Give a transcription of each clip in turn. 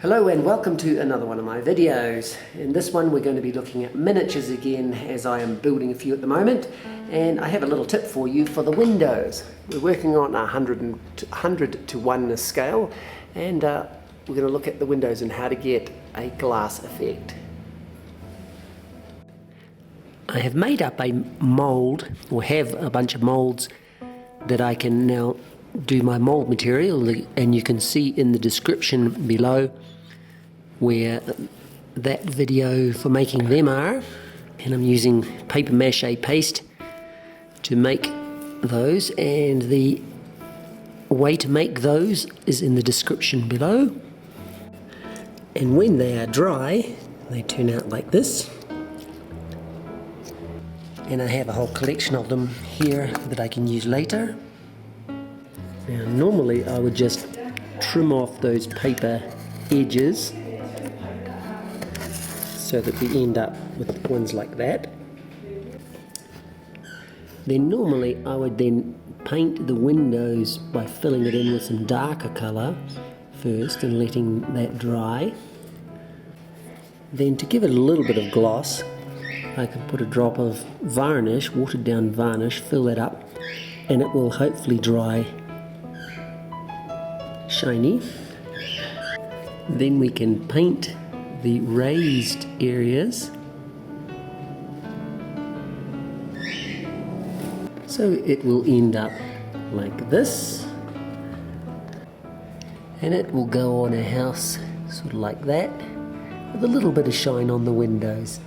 Hello and welcome to another one of my videos. In this one we're going to be looking at miniatures again, as I am building a few at the moment, and I have a little tip for you for the windows. We're working on a 100 to 1 scale, and we're going to look at the windows and how to get a glass effect. I have made up a mould, or have a bunch of moulds that I can now do my mould material, and you can see in the description below where that video for making them are, and I'm using paper mache paste to make those, and the way to make those is in the description below. And when they are dry they turn out like this, and I have a whole collection of them here that I can use later. Now normally I would just trim off those paper edges so that we end up with ones like that. Then normally I would then paint the windows by filling it in with some darker colour first and letting that dry. Then to give it a little bit of gloss, I can put a drop of varnish, watered down varnish, fill that up, and it will hopefully dry shiny. Then we can paint the raised areas so it will end up like this, and it will go on a house sort of like that with a little bit of shine on the windows.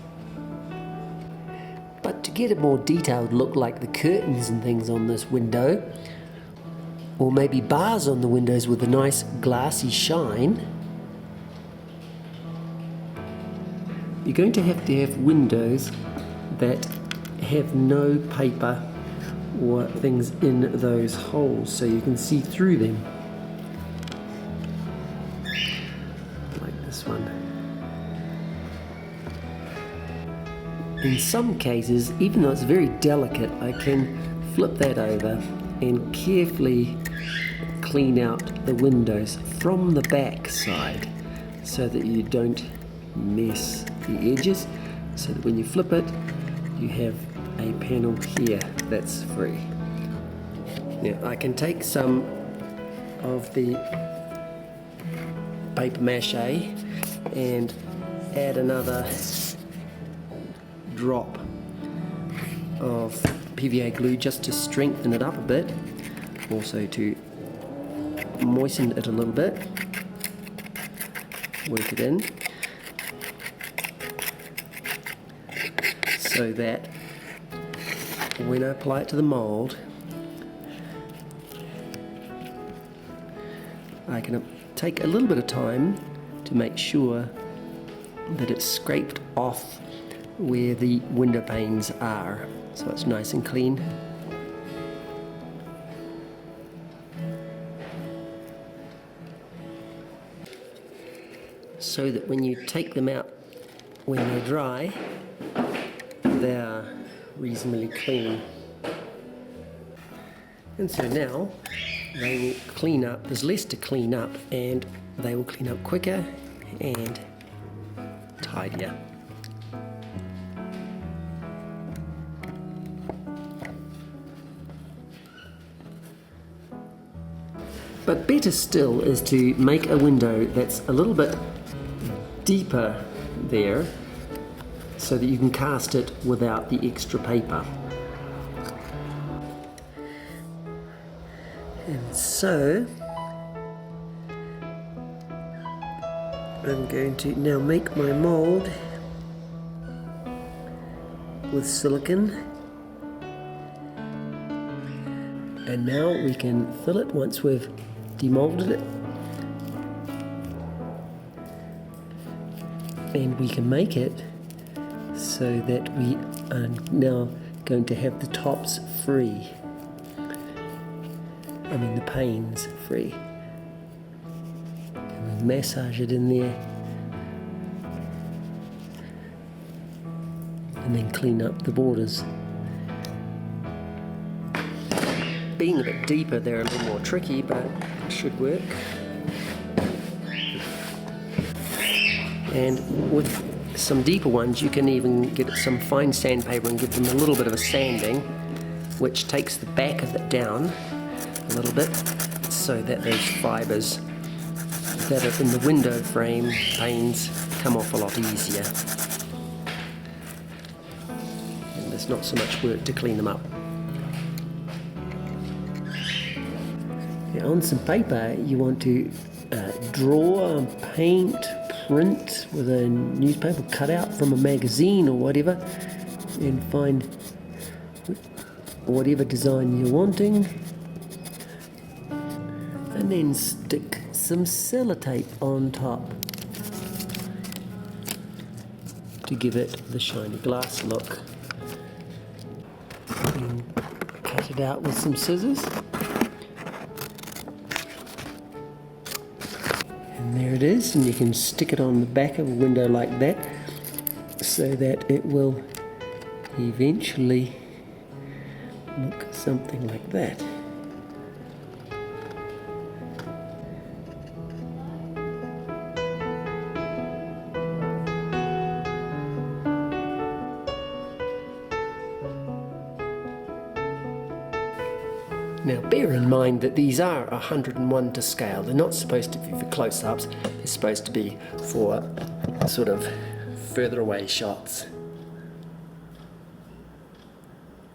But to get a more detailed look like the curtains and things on this window, or maybe bars on the windows with a nice glassy shine, you're going to have windows that have no paper or things in those holes so you can see through them. Like this one. In some cases, even though it's very delicate, I can flip that over and carefully clean out the windows from the back side so that you don't mess the edges, so that when you flip it you have a panel here that's free. Now I can take some of the paper mache and add another drop of PVA glue just to strengthen it up a bit, also to moisten it a little bit, work it in so that when I apply it to the mould I can take a little bit of time to make sure that it's scraped off where the window panes are, so it's nice and clean. So that when you take them out when they're dry, they are reasonably clean. And so now they will clean up, there's less to clean up, and they will clean up quicker and tidier. But better still is to make a window that's a little bit deeper there so that you can cast it without the extra paper. And so I'm going to now make my mould with silicone, and now we can fill it once we've demolded it, and we can make it so that we are now going to have the tops free. I mean the panes free. And we massage it in there and then clean up the borders. Being a bit deeper, they're a little more tricky, but it should work. And with some deeper ones, you can even get some fine sandpaper and give them a little bit of a sanding, which takes the back of it down a little bit, so that those fibres that are in the window frame panes come off a lot easier. And there's not so much work to clean them up. Now on some paper, you want to draw, paint, print with a newspaper cutout from a magazine or whatever, and find whatever design you're wanting, and then stick some sellotape on top to give it the shiny glass look. And cut it out with some scissors. And there it is, and you can stick it on the back of a window like that, so that it will eventually look something like that. Now bear in mind that these are 101 to scale. They're not supposed to be for close-ups, they're supposed to be for sort of further away shots.